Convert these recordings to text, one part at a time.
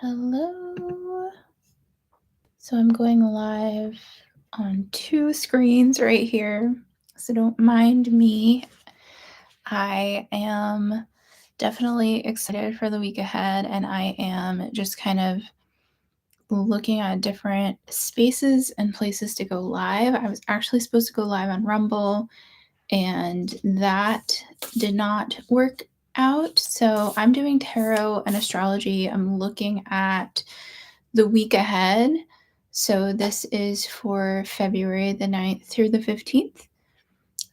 Hello. So I'm going live on 2 screens right here, so don't mind me. I am definitely excited for the week ahead, and I am just kind of looking at different spaces and places to go live. I was actually supposed to go live on Rumble, and that did not work out. So I'm doing tarot and astrology. I'm looking at the week ahead. So this is for February the 9th through the 15th.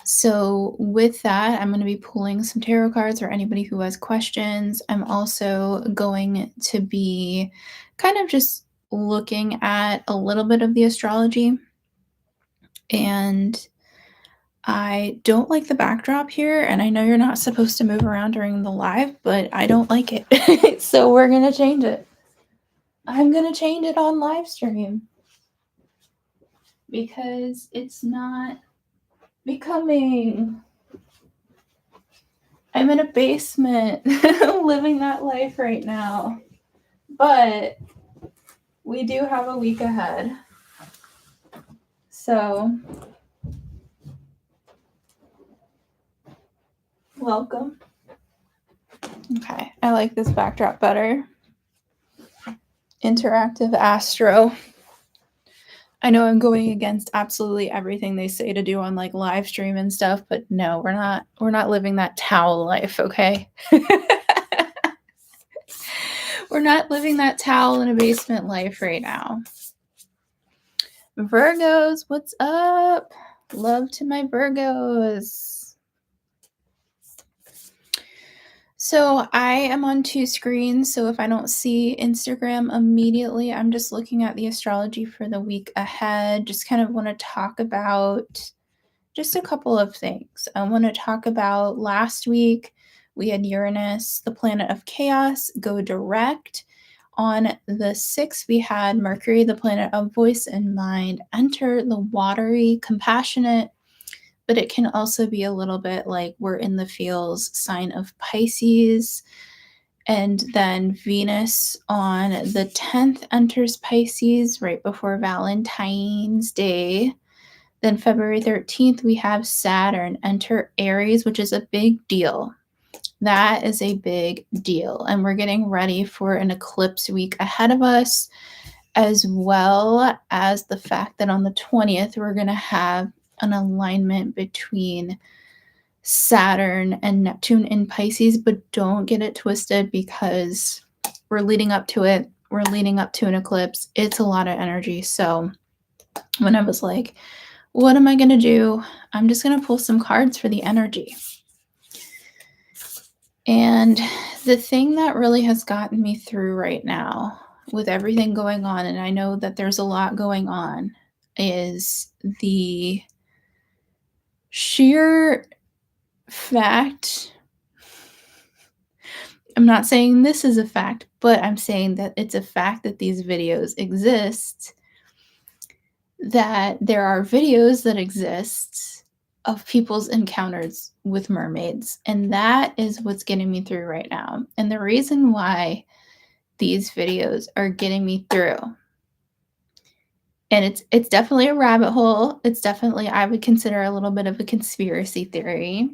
So with that, I'm going to be pulling some tarot cards for anybody who has questions. I'm also going to be kind of just looking at a little bit of the astrology. And I don't like the backdrop here, and I know you're not supposed to move around during the live, but I don't like it. So we're going to change it. I'm going to change it on live stream because it's not becoming. I'm in a basement living that life right now. But we do have a week ahead. So welcome. Okay, I like this backdrop better. Interactive astro. I know I'm going against absolutely everything they say to do on like live stream and stuff, but no, we're not living that towel life, okay? We're not living that towel in a basement life right now. Virgos, what's up? Love to my Virgos. So I am on 2 screens, so if I don't see Instagram immediately, I'm just looking at the astrology for the week ahead. Just kind of want to talk about just a couple of things. I want to talk about last week, we had Uranus, the planet of chaos, go direct. On the 6th, we had Mercury, the planet of voice and mind, enter the watery, compassionate, but it can also be a little bit like we're in the feels sign of Pisces. And then Venus on the 10th enters Pisces right before Valentine's Day. Then February 13th, we have Saturn enter Aries, which is a big deal. That is a big deal. And we're getting ready for an eclipse week ahead of us, as well as the fact that on the 20th, we're going to have an alignment between Saturn and Neptune in Pisces, but don't get it twisted because we're leading up to it. We're leading up to an eclipse. It's a lot of energy. So when I was like, what am I going to do? I'm just going to pull some cards for the energy. And the thing that really has gotten me through right now with everything going on, and I know that there's a lot going on, is the sheer fact. I'm not saying this is a fact, but I'm saying that it's a fact that these videos exist, that there are videos that exist of people's encounters with mermaids. And that is what's getting me through right now. And the reason why these videos are getting me through, and it's definitely a rabbit hole. It's definitely, I would consider a little bit of a conspiracy theory,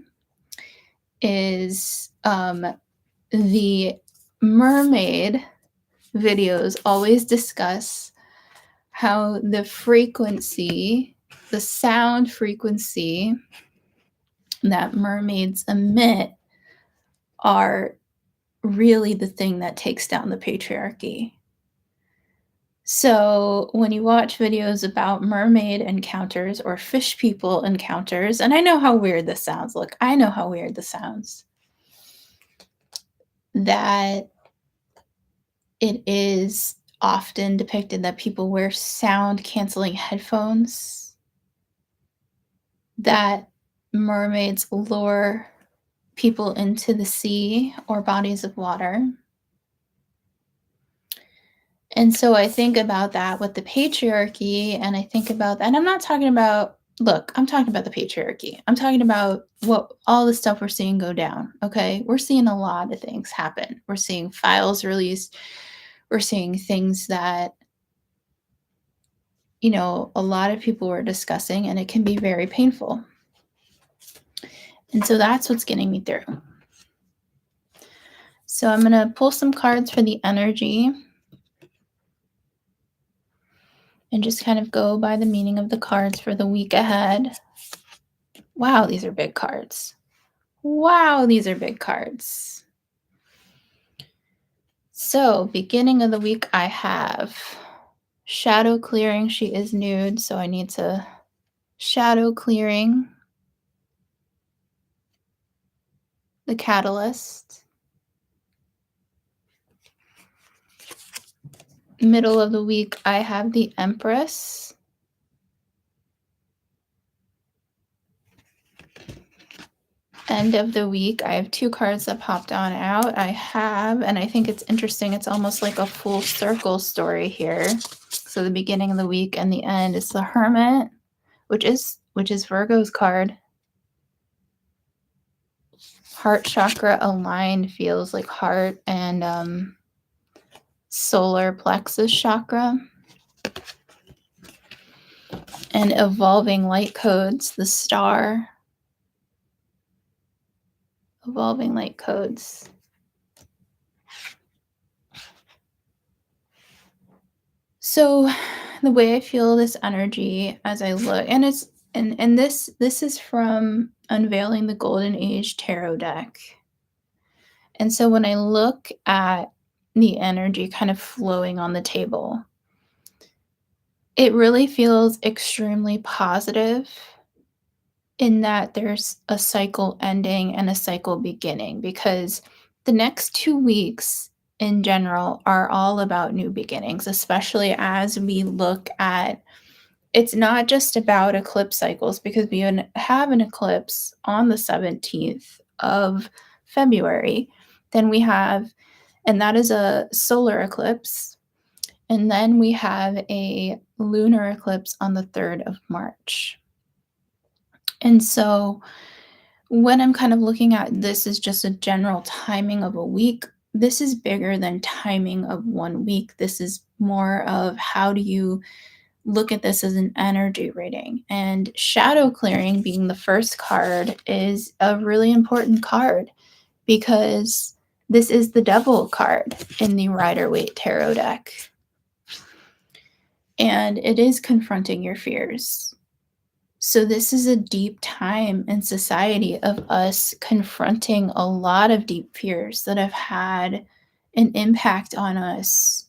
is the mermaid videos always discuss how the frequency, the sound frequency that mermaids emit are really the thing that takes down the patriarchy. So when you watch videos about mermaid encounters or fish people encounters, and I know how weird this sounds. Look, I know how weird this sounds. That it is often depicted that people wear sound canceling headphones, that mermaids lure people into the sea or bodies of water. And so I think about that with the patriarchy, and I think about that, and I'm not talking about, look, I'm talking about the patriarchy. I'm talking about what all the stuff we're seeing go down, okay? We're seeing a lot of things happen. We're seeing files released. we're seeing things that, a lot of people were discussing, and it can be very painful. And so that's what's getting me through. So I'm going to pull some cards for the energy and just kind of go by the meaning of the cards for the week ahead. Wow, these are big cards. Wow, these are big cards. So, beginning of the week, I have shadow clearing. She is nude, so I need to shadow clearing. The catalyst. Middle of the week, I have the Empress. End of the week, I have 2 cards that popped on out. I have, and I think it's interesting, it's almost like a full circle story here. So the beginning of the week and the end is the Hermit, which is Virgo's card. Heart chakra aligned feels like heart and solar plexus chakra. And evolving light codes, the star. Evolving light codes. So the way I feel this energy as I look, and it's and this is from Unveiling the Golden Age tarot deck. And so when I look at the energy kind of flowing on the table, it really feels extremely positive in that there's a cycle ending and a cycle beginning, because the next 2 weeks in general are all about new beginnings, especially as we look at, it's not just about eclipse cycles, because we have an eclipse on the 17th of February. Then we have, and that is a solar eclipse. And then we have a lunar eclipse on the 3rd of March. And so when I'm kind of looking at this as just a general timing of a week, this is bigger than timing of 1 week. This is more of how do you look at this as an energy reading. And shadow clearing being the first card is a really important card, because this is the Devil card in the Rider-Waite tarot deck. And it is confronting your fears. So this is a deep time in society of us confronting a lot of deep fears that have had an impact on us,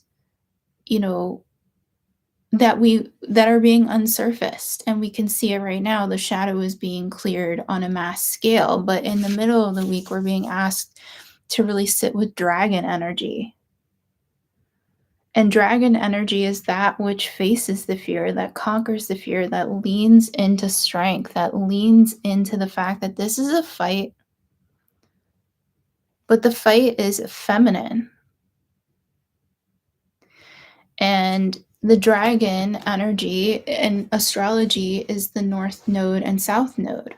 that are being unsurfaced. And we can see it right now. The shadow is being cleared on a mass scale, but in the middle of the week, we're being asked to really sit with dragon energy. And dragon energy is that which faces the fear, that conquers the fear, that leans into strength, that leans into the fact that this is a fight, but the fight is feminine. And the dragon energy in astrology is the North Node and South Node.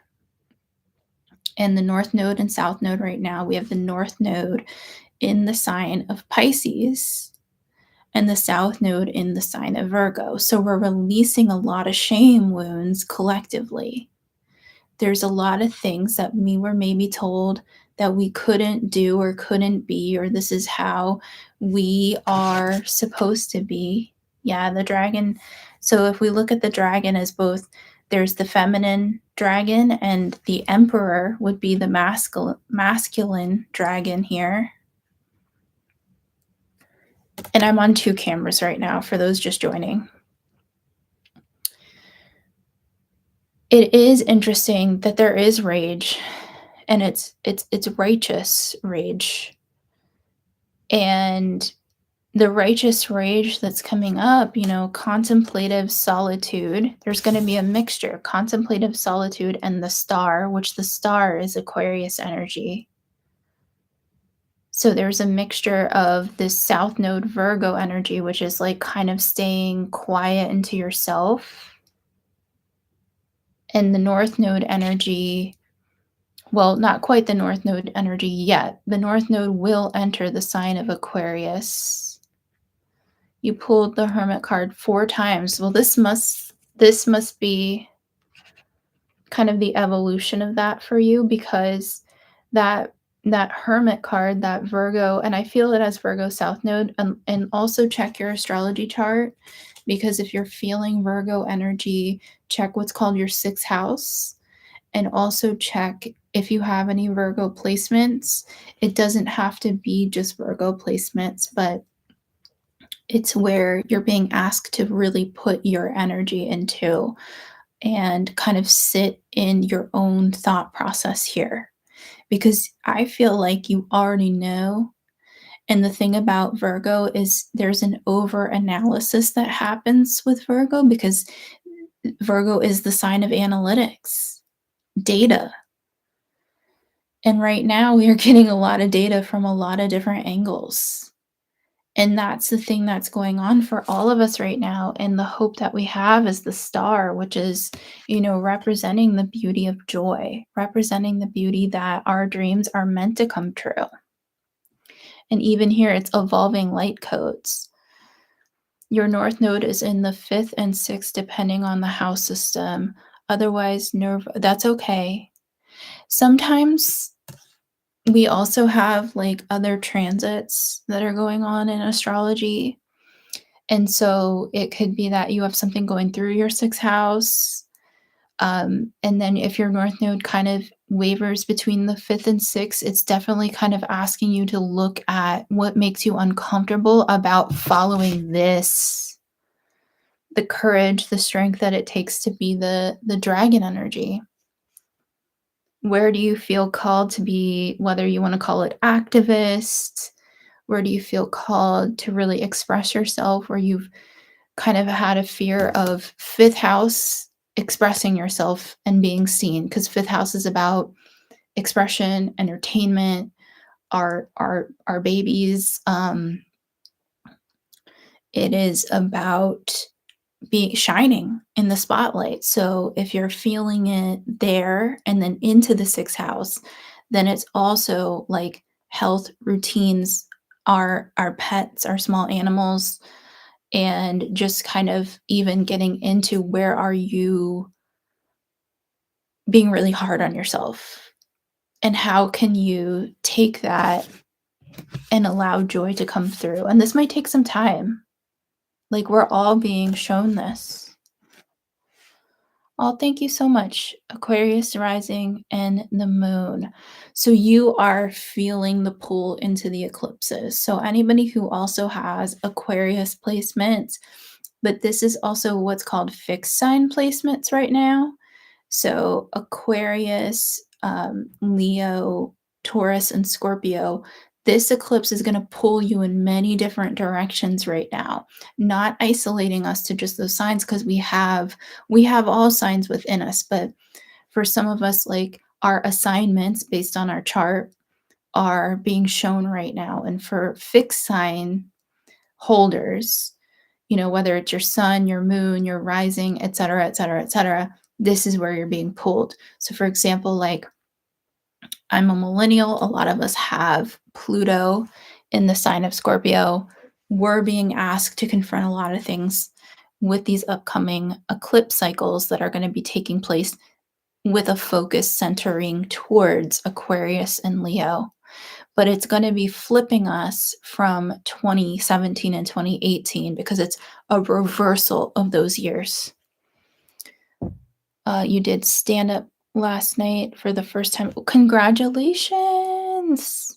And the North Node and South Node right now, we have the North Node in the sign of Pisces and the South Node in the sign of Virgo. So we're releasing a lot of shame wounds collectively. There's a lot of things that we were maybe told that we couldn't do or couldn't be, or this is how we are supposed to be. Yeah, the dragon. So if we look at the dragon as both, there's the feminine dragon, and the emperor would be the masculine dragon here. And I'm on 2 cameras right now for those just joining. It is interesting that there is rage, and it's righteous rage. And the righteous rage that's coming up, contemplative solitude. There's going to be a mixture, contemplative solitude and the star, which the star is Aquarius energy. So there's a mixture of this South Node Virgo energy, which is like kind of staying quiet into yourself. And the North Node energy, well, not quite the North Node energy yet. The North Node will enter the sign of Aquarius. You pulled the Hermit card 4 times. Well, this must be kind of the evolution of that for you, because that that Hermit card, that Virgo, and I feel it as Virgo South Node, and also check your astrology chart, because if you're feeling Virgo energy, check what's called your 6th house, and also check if you have any Virgo placements. It doesn't have to be just Virgo placements, but it's where you're being asked to really put your energy into and kind of sit in your own thought process here, because I feel like you already know. And the thing about Virgo is there's an over analysis that happens with Virgo, because Virgo is the sign of analytics, data. And right now we are getting a lot of data from a lot of different angles. And that's the thing that's going on for all of us right now. And the hope that we have is the star, which is, representing the beauty of joy, representing the beauty that our dreams are meant to come true. And even here, it's evolving light codes. Your North Node is in the 5th and 6th, depending on the house system. Otherwise, that's okay. Sometimes we also have like other transits that are going on in astrology. And so it could be that you have something going through your 6th house. And then if your North Node kind of wavers between the 5th and 6th, it's definitely kind of asking you to look at what makes you uncomfortable about following this, the courage, the strength that it takes to be the dragon energy. Where do you feel called to be, whether you want to call it activist? Where do you feel called to really express yourself, where you've kind of had a fear of 5th house expressing yourself and being seen, because 5th house is about expression, entertainment, our babies. It is about being shining in the spotlight. So if you're feeling it there and then into the 6th house, then it's also like health routines, our pets, our small animals, and just kind of even getting into where are you being really hard on yourself, and how can you take that and allow joy to come through. And this might take some time. Like, we're all being shown this. Oh, thank you so much, Aquarius rising and the moon. So you are feeling the pull into the eclipses. So anybody who also has Aquarius placements, but this is also what's called fixed sign placements right now. So Aquarius, Leo, Taurus, and Scorpio, this eclipse is going to pull you in many different directions right now, not isolating us to just those signs, because we have all signs within us. But for some of us, like, our assignments based on our chart are being shown right now. And for fixed sign holders, whether it's your sun, your moon, your rising, et cetera, et cetera, et cetera, this is where you're being pulled. So for example, like, I'm a millennial. A lot of us have Pluto in the sign of Scorpio. We're being asked to confront a lot of things with these upcoming eclipse cycles that are going to be taking place, with a focus centering towards Aquarius and Leo. But it's going to be flipping us from 2017 and 2018, because it's a reversal of those years. You did stand up last night for the first time. Congratulations.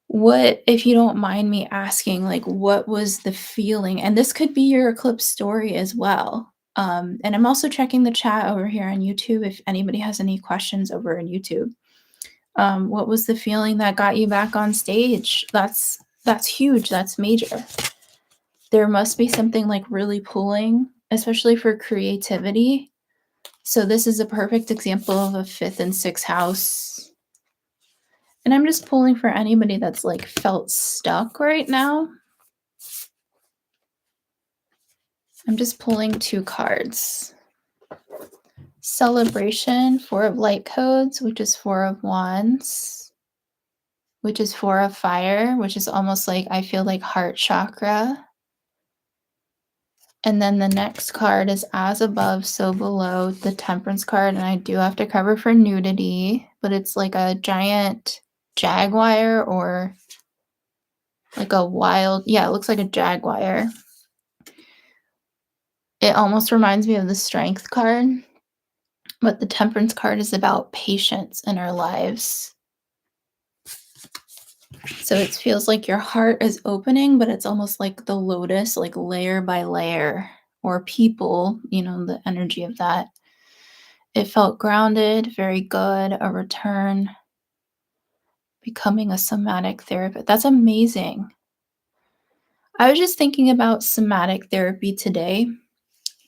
What, if you don't mind me asking, like, what was the feeling? And this could be your eclipse story as well. And I'm also checking the chat over here on YouTube if anybody has any questions over on YouTube. What was the feeling that got you back on stage? That's huge. That's major. There must be something like really pulling, especially for creativity. So this is a perfect example of a 5th and 6th house. And I'm just pulling for anybody that's like felt stuck right now. I'm just pulling 2 cards. Celebration, 4 of light codes, which is 4 of wands, which is 4 of fire, which is almost like I feel like heart chakra. And then the next card is as above, so below, the temperance card. And I do have to cover for nudity, but it's like a giant jaguar or like a wild, yeah, it looks like a jaguar. It almost reminds me of the strength card, but the temperance card is about patience in our lives. So it feels like your heart is opening, but it's almost like the lotus, like layer by layer, or people, the energy of that. It felt grounded, very good, a return, becoming a somatic therapist. That's amazing. I was just thinking about somatic therapy today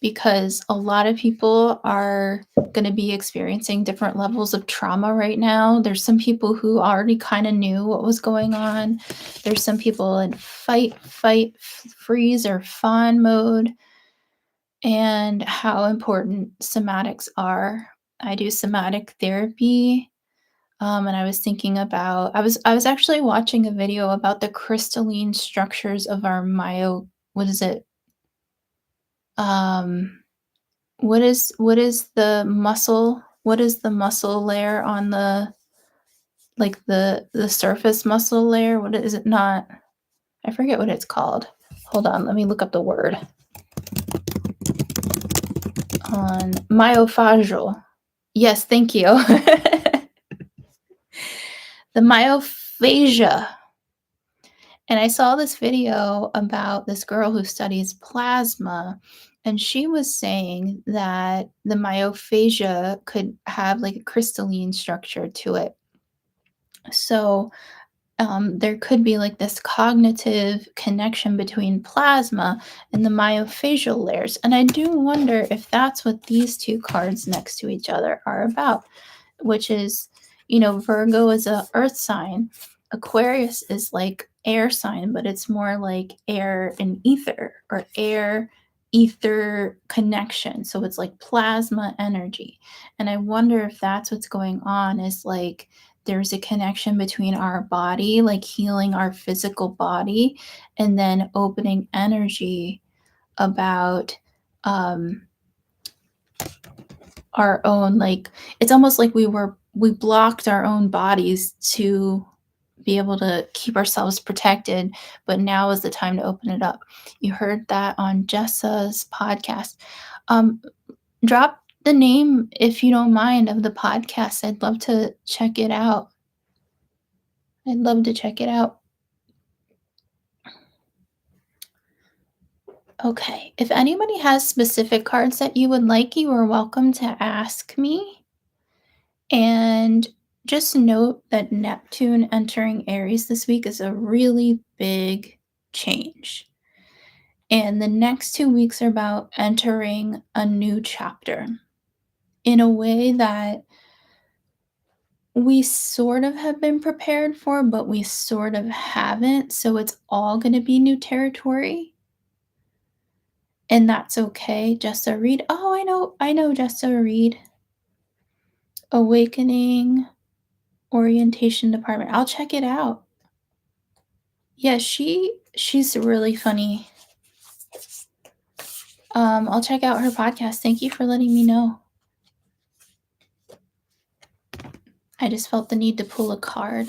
because a lot of people are going to be experiencing different levels of trauma right now. There's some people who already kind of knew what was going on. There's some people in fight, freeze, or fawn mode, and how important somatics are. I do somatic therapy. And I was thinking about I was actually watching a video about the crystalline structures of our what is it? Um, what is the muscle? What is the muscle layer on the surface muscle layer? What is it not? I forget what it's called. Hold on, let me look up the word. On myofascial. Yes, thank you. The myophagia. And I saw this video about this girl who studies plasma, and she was saying that the myophagia could have like a crystalline structure to it. So there could be like this cognitive connection between plasma and the myofascial layers. And I do wonder if that's what these two cards next to each other are about, which is, Virgo is a earth sign. Aquarius is like air sign, but it's more like air and ether, or air ether connection. So it's like plasma energy. And I wonder if that's what's going on, is like there's a connection between our body, like healing our physical body, and then opening energy about um our own, like it's almost like we blocked our own bodies to be able to keep ourselves protected, but now is the time to open it up. You heard that on Jessa's podcast. um Drop the name, if you don't mind, of the podcast. I'd love to check it out. I'd love to check it out. Okay. If anybody has specific cards that you would like, you are welcome to ask me. And just note that Neptune entering Aries this week is a really big change. And the next 2 weeks are about entering a new chapter in a way that we sort of have been prepared for, but we sort of haven't. So it's all going to be new territory. And that's okay. Jessa Reed. Oh, I know Jessa Reed. Awakening Orientation Department. I'll check it out. Yeah, she's really funny. I'll check out her podcast. Thank you for letting me know. I just felt the need to pull a card.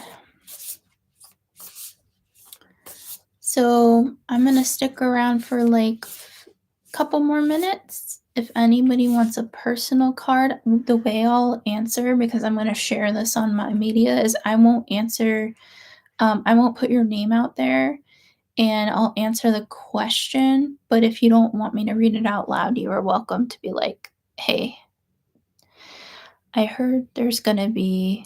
So I'm gonna stick around for like a couple more minutes. If anybody wants a personal card, the way I'll answer, because I'm gonna share this on my media, is I won't answer. I won't put your name out there, and I'll answer the question. But if you don't want me to read it out loud, you are welcome to be like, hey, I heard there's going to be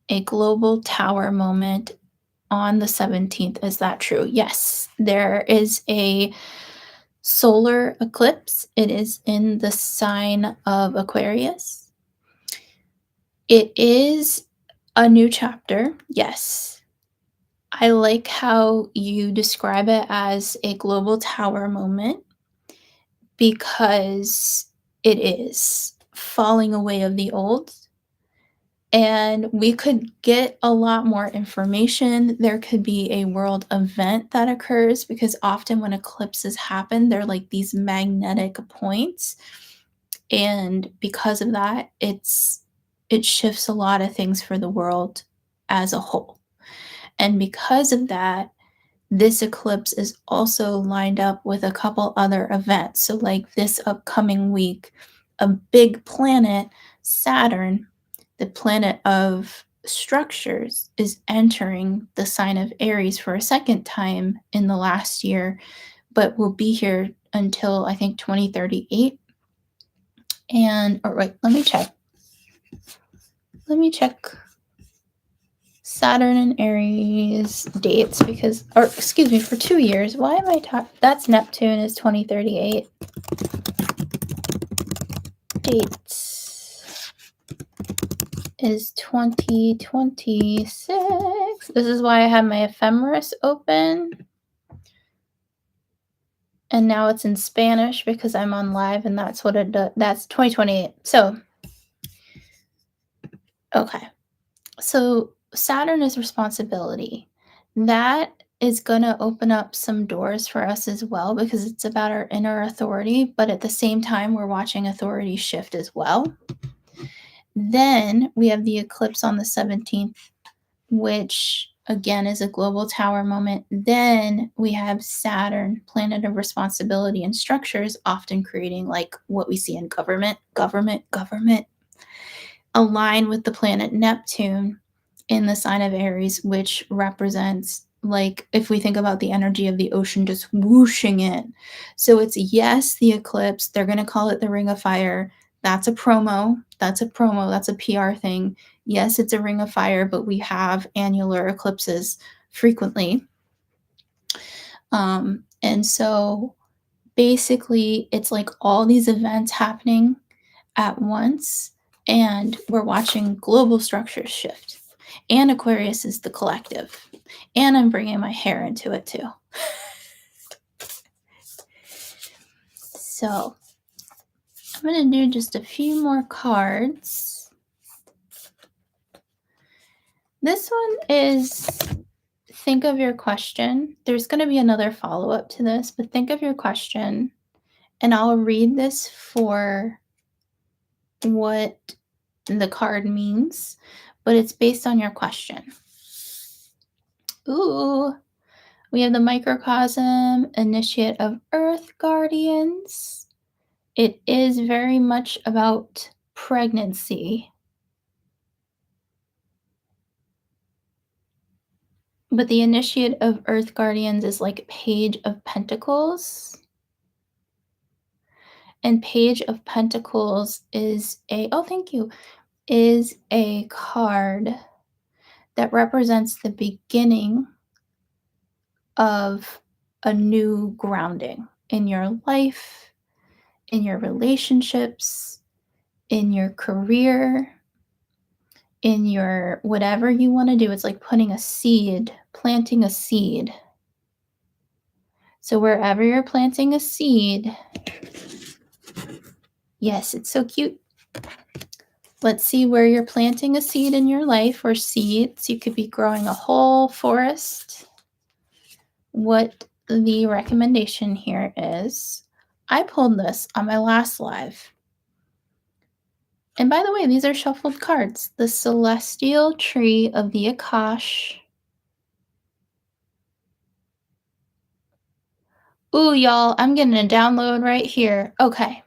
a global tower moment on the 17th. Is that true? Yes, there is a solar eclipse. It is in the sign of Aquarius. It is a new chapter. Yes. I like how you describe it as a global tower moment, because it is falling away of the old and we could get a lot more information. There could be a world event that occurs because often when eclipses happen, they're like these magnetic points. And because of that, it shifts a lot of things for the world as a whole. And because of that, this eclipse is also lined up with a couple other events. So, like this upcoming week, a big planet, Saturn, the planet of structures, is entering the sign of Aries for a second time in the last year, but will be here until I think 2038. And, all right, let me check. Let me check Saturn and Aries dates because, or excuse me, for 2 years. Why am I talking? That's Neptune is 2038. Dates is 2026. This is why I have my ephemeris open. And now it's in Spanish because I'm on live and that's what it does. That's 2028. So, okay. So Saturn is responsibility. That is going to open up some doors for us as well because it's about our inner authority, but at the same time, we're watching authority shift as well. Then we have the eclipse on the 17th, which again is a global tower moment. Then we have Saturn, planet of responsibility and structures, often creating like what we see in government, align with the planet Neptune in the sign of Aries, which represents, like, if we think about the energy of the ocean just whooshing in. So it's, yes, the eclipse. They're going to call it the Ring of Fire. That's a promo. That's a PR thing. Yes, it's a Ring of Fire, but we have annular eclipses frequently. And so basically, it's like all these events happening at once, and we're watching global structures shift. And Aquarius is the collective. And I'm bringing my hair into it too. So I'm going to do just a few more cards. This one is think of your question. There's going to be another follow-up to this, but think of your question. And I'll read this for what the card means, but it's based on your question. Ooh, we have the microcosm, initiate of Earth Guardians. It is very much about pregnancy. But the initiate of Earth Guardians is like Page of Pentacles. And Page of Pentacles is is a card that represents the beginning of a new grounding in your life, in your relationships, in your career, in your whatever you want to do. It's like putting a seed, planting a seed. So wherever you're planting a seed, yes, it's so cute. Let's see where you're planting a seed in your life, or seeds. You could be growing a whole forest. What the recommendation here is, I pulled this on my last live. And by the way, these are shuffled cards. The Celestial Tree of the Akash. Ooh, y'all, I'm getting a download right here. Okay.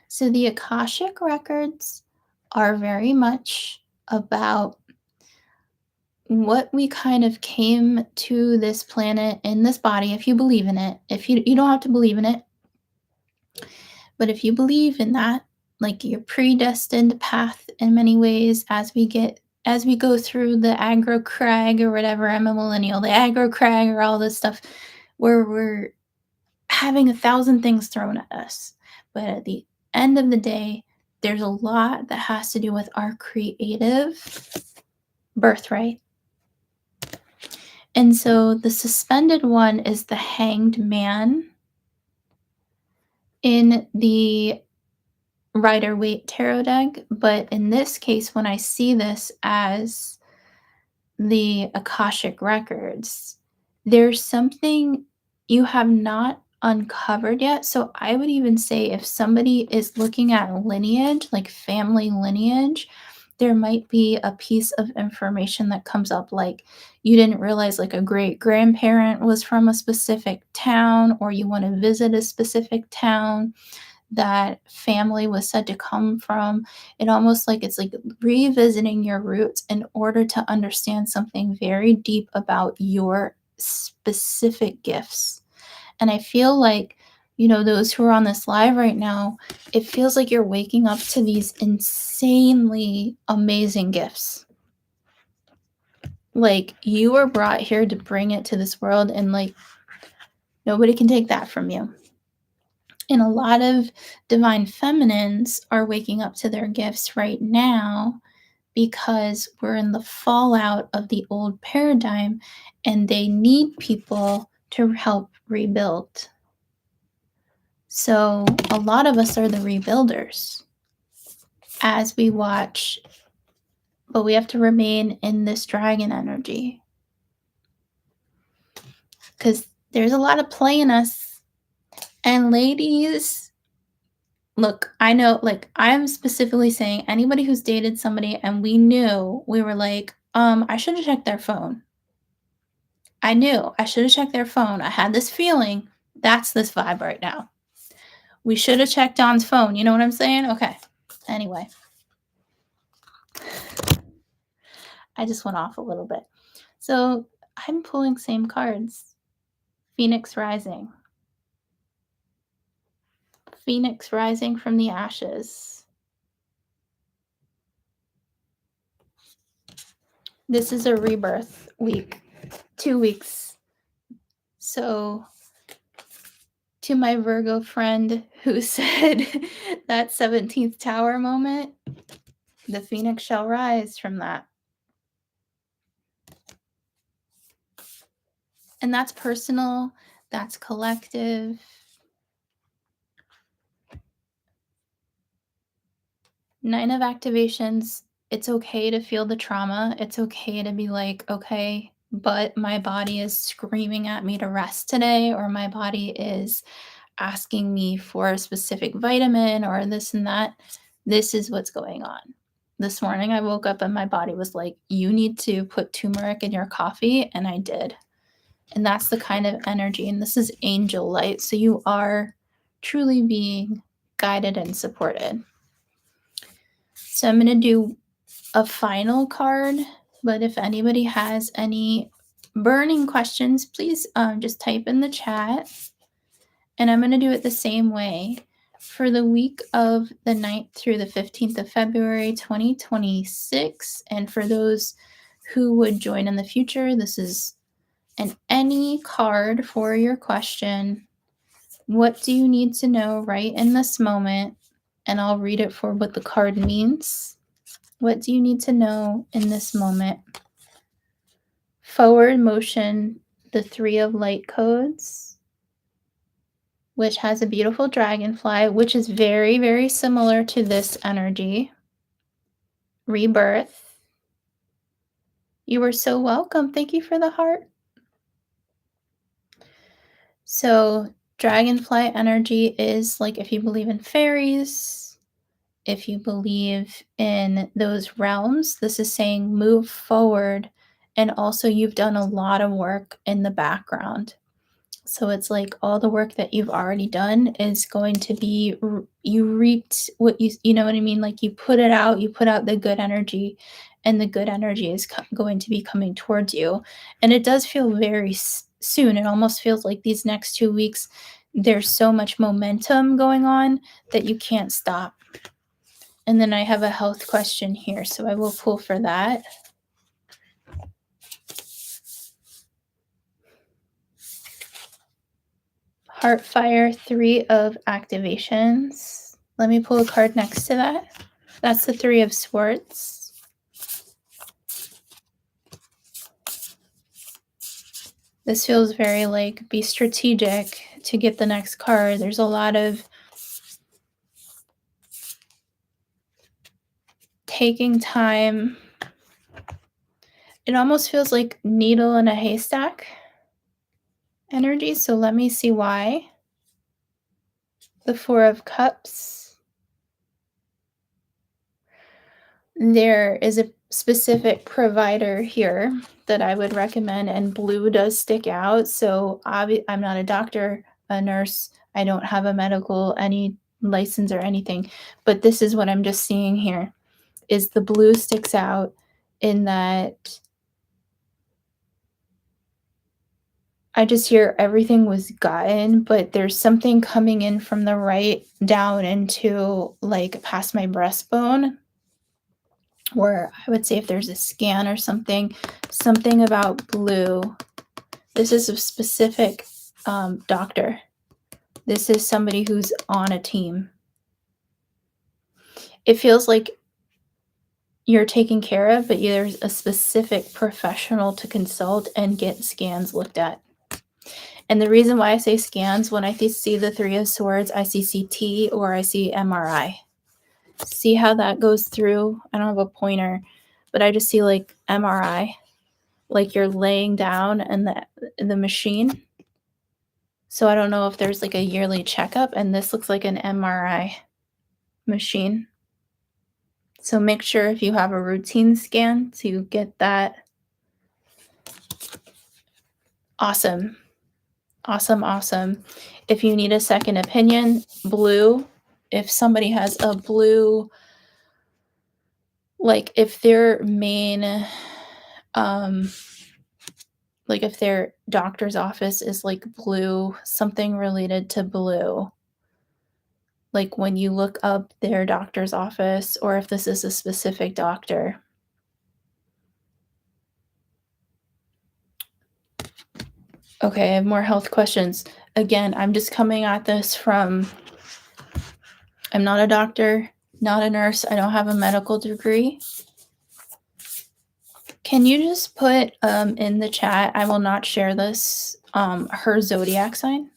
So the Akashic records are very much about what we kind of came to this planet in this body, if you believe in it. If you don't have to believe in it, but if you believe in that, like your predestined path in many ways, as we go through the aggro crag or whatever, I'm a millennial, the aggro crag or all this stuff where we're having 1,000 things thrown at us. But at the end of the day, there's a lot that has to do with our creative birthright. And so the suspended one is the Hanged Man. In the Rider-Waite tarot deck, but in this case, when I see this as the Akashic records, there's something you have not uncovered yet. So I would even say if somebody is looking at lineage, like family lineage, there might be a piece of information that comes up, like you didn't realize like a great grandparent was from a specific town, or you want to visit a specific town that family was said to come from. It almost like it's like revisiting your roots in order to understand something very deep about your specific gifts. And I feel like, those who are on this live right now, it feels like you're waking up to these insanely amazing gifts. Like you were brought here to bring it to this world, and like nobody can take that from you. And a lot of divine feminines are waking up to their gifts right now because we're in the fallout of the old paradigm and they need people to help rebuild. So a lot of us are the rebuilders as we watch, but we have to remain in this dragon energy because there's a lot of play in us. And ladies, look, I know, like, I'm specifically saying anybody who's dated somebody and we were like, I should have checked their phone. I knew I should have checked their phone. I had this feeling. That's this vibe right now. We should have checked Don's phone. You know what I'm saying? Okay. Anyway, I just went off a little bit. So I'm pulling same cards. Phoenix Rising. Phoenix rising from the ashes. This is a rebirth week, 2 weeks. So to my Virgo friend who said that 17th tower moment, the phoenix shall rise from that. And that's personal, that's collective. 9 of activations, it's okay to feel the trauma. It's okay to be like, okay, but my body is screaming at me to rest today, or my body is asking me for a specific vitamin or this and that. This is what's going on. This morning I woke up and my body was like, you need to put turmeric in your coffee, and I did. And that's the kind of energy, and this is angel light, so you are truly being guided and supported. So I'm going to do a final card, but if anybody has any burning questions, please just type in the chat. And I'm going to do it the same way for the week of the 9th through the 15th of February 2026. And for those who would join in the future, this is an any card for your question. What do you need to know right in this moment? And I'll read it for what the card means. What do you need to know in this moment? Forward motion, the 3 of light codes, which has a beautiful dragonfly, which is very, very similar to this energy. Rebirth. You are so welcome. Thank you for the heart. So dragonfly energy is like if you believe in fairies, if you believe in those realms, this is saying move forward. And also you've done a lot of work in the background. So it's like all the work that you've already done is going to be, you reaped what you know what I mean? Like you put it out, you put out the good energy, and the good energy is going to be coming towards you. And it does feel very soon. It almost feels like these next 2 weeks, there's so much momentum going on that you can't stop. And then I have a health question here, so I will pull for that. Heartfire, 3 of activations. Let me pull a card next to that. That's the 3 of swords. This feels very like be strategic to get the next card. There's a lot of taking time. It almost feels like needle in a haystack energy, so let me see why. The Four of Cups. There is a specific provider here that I would recommend, and blue does stick out. So I'm not a doctor, a nurse. I don't have a medical any license or anything, but this is what I'm just seeing here is the blue sticks out in that I just hear everything was gotten, but there's something coming in from the right down into like past my breastbone where I would say if there's a scan or something, something about blue. This is a specific doctor. This is somebody who's on a team. It feels like you're taken care of, but there's a specific professional to consult and get scans looked at. And the reason why I say scans, when I see the Three of Swords, I see CT or I see MRI. See how that goes through? I don't have a pointer, but I just see like MRI, like you're laying down in the machine. So I don't know if there's like a yearly checkup, and this looks like an MRI machine. So make sure if you have a routine scan to get that. Awesome. Awesome, awesome. If you need a second opinion, blue. If somebody has a blue, like if their main, like if their doctor's office is like blue, something related to blue, like when you look up their doctor's office, or if this is a specific doctor. Okay, I have more health questions. Again, I'm just coming at this from, I'm not a doctor, not a nurse. I don't have a medical degree. Can you just put in the chat, I will not share this, her zodiac sign?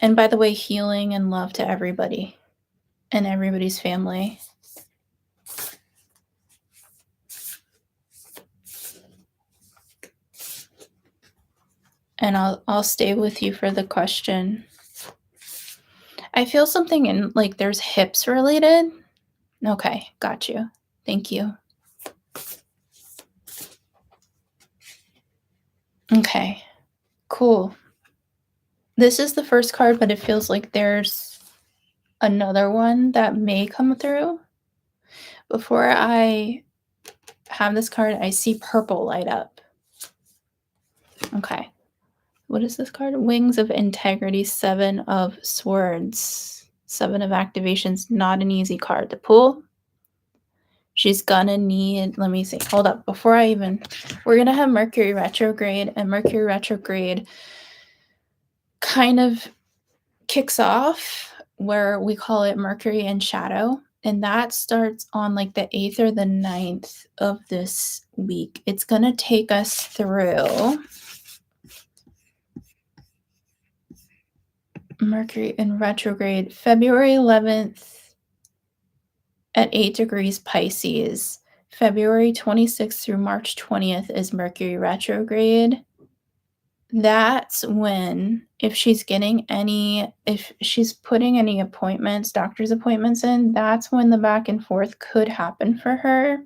And by the way, healing and love to everybody and everybody's family. And I'll stay with you for the question. I feel something in like there's hips related. Okay, got you. Thank you. Okay, cool. This is the first card, but it feels like there's another one that may come through. Before I have this card, I see purple light up. Okay. What is this card? Wings of Integrity, Seven of Swords, Seven of Activations. Not an easy card to pull. She's gonna need, let me see, hold up. Before I even, we're gonna have Mercury retrograde, and Mercury retrograde kind of kicks off where we call it Mercury in shadow. And that starts on like the 8th or the 9th of this week. It's gonna take us through Mercury in retrograde, February 11th at 8 degrees Pisces. February 26th through March 20th is Mercury retrograde. That's when, if she's putting any appointments, doctor's appointments in, that's when the back and forth could happen for her.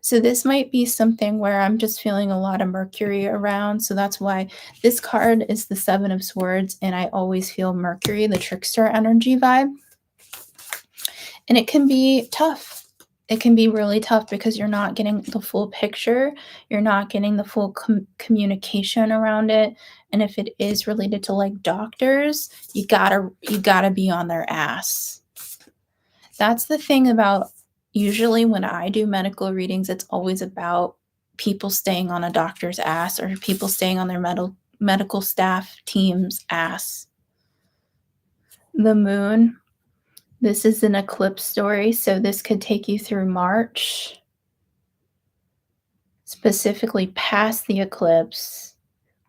So this might be something where I'm just feeling a lot of Mercury around. So that's why this card is the Seven of Swords, and I always feel Mercury, the trickster energy vibe. And it can be tough. It can be really tough because you're not getting the full picture. You're not getting the full communication around it. And if it is related to like doctors, you gotta be on their ass. That's the thing about, usually when I do medical readings, it's always about people staying on a doctor's ass or people staying on their medical staff team's ass. The moon. This is an eclipse story, so this could take you through March, specifically past the eclipse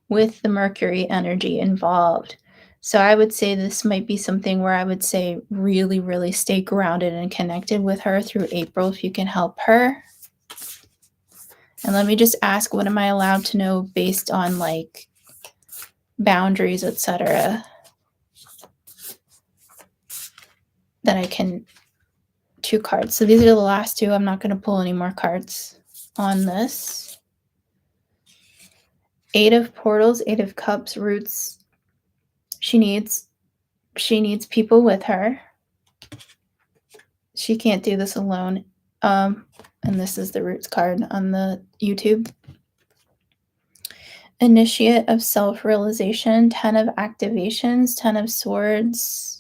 with the Mercury energy involved. So I would say this might be something where I would say really, really stay grounded and connected with her through April if you can help her. And let me just ask, what am I allowed to know based on like boundaries, etc., that I can. 2 cards. So these are the last 2. I'm not going to pull any more cards on this. 8 of Portals, 8 of Cups, Roots. She needs people with her. She can't do this alone. And this is the Roots card on the YouTube. Initiate of self-realization, 10 of activations, 10 of swords.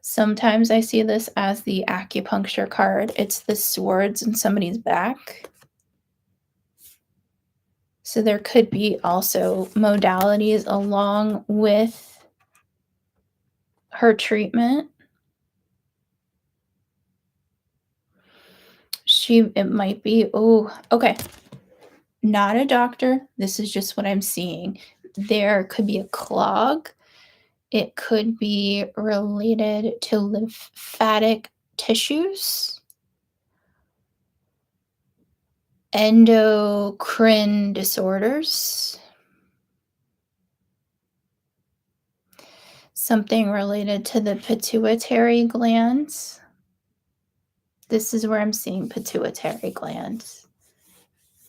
Sometimes I see this as the acupuncture card. It's the swords in somebody's back. So there could be also modalities along with her treatment. It might be, okay. Not a doctor. This is just what I'm seeing. There could be a clog. It could be related to lymphatic tissues, endocrine disorders, something related to the pituitary glands. This is where I'm seeing pituitary glands.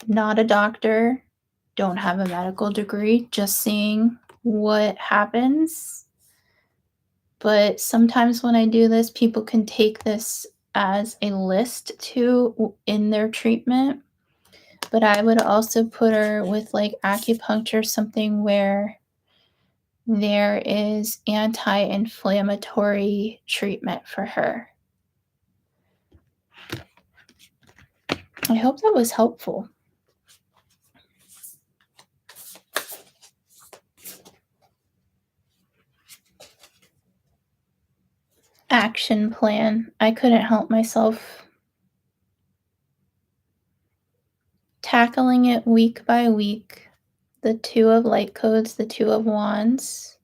Not a doctor, don't have a medical degree, just seeing what happens. But sometimes when I do this, people can take this as a list too in their treatment. But I would also put her with like acupuncture, something where there is anti-inflammatory treatment for her. I hope that was helpful. Action plan. I couldn't help myself. Tackling it week by week. The 2 of light codes, the 2 of wands.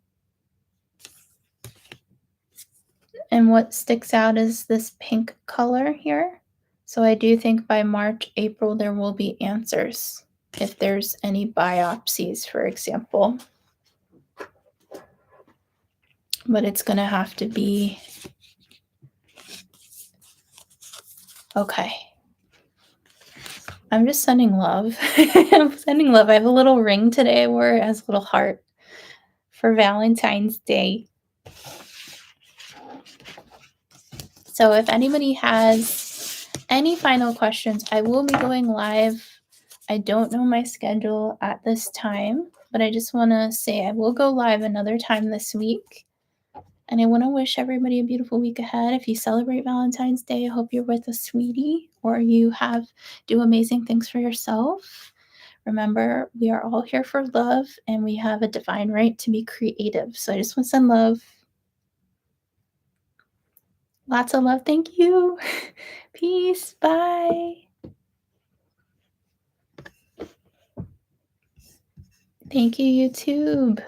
And what sticks out is this pink color here. So I do think by March, April, there will be answers. If there's any biopsies, for example. But it's going to have to be okay. I'm just sending love. I'm sending love. I have a little ring today I wore as a little heart for Valentine's Day. So if anybody has any final questions, I will be going live. I don't know my schedule at this time, but I just want to say I will go live another time this week. And I want to wish everybody a beautiful week ahead. If you celebrate Valentine's Day, I hope you're with a sweetie or you do amazing things for yourself. Remember, we are all here for love and we have a divine right to be creative. So I just want to send love. Lots of love. Thank you. Peace. Bye. Thank you, YouTube.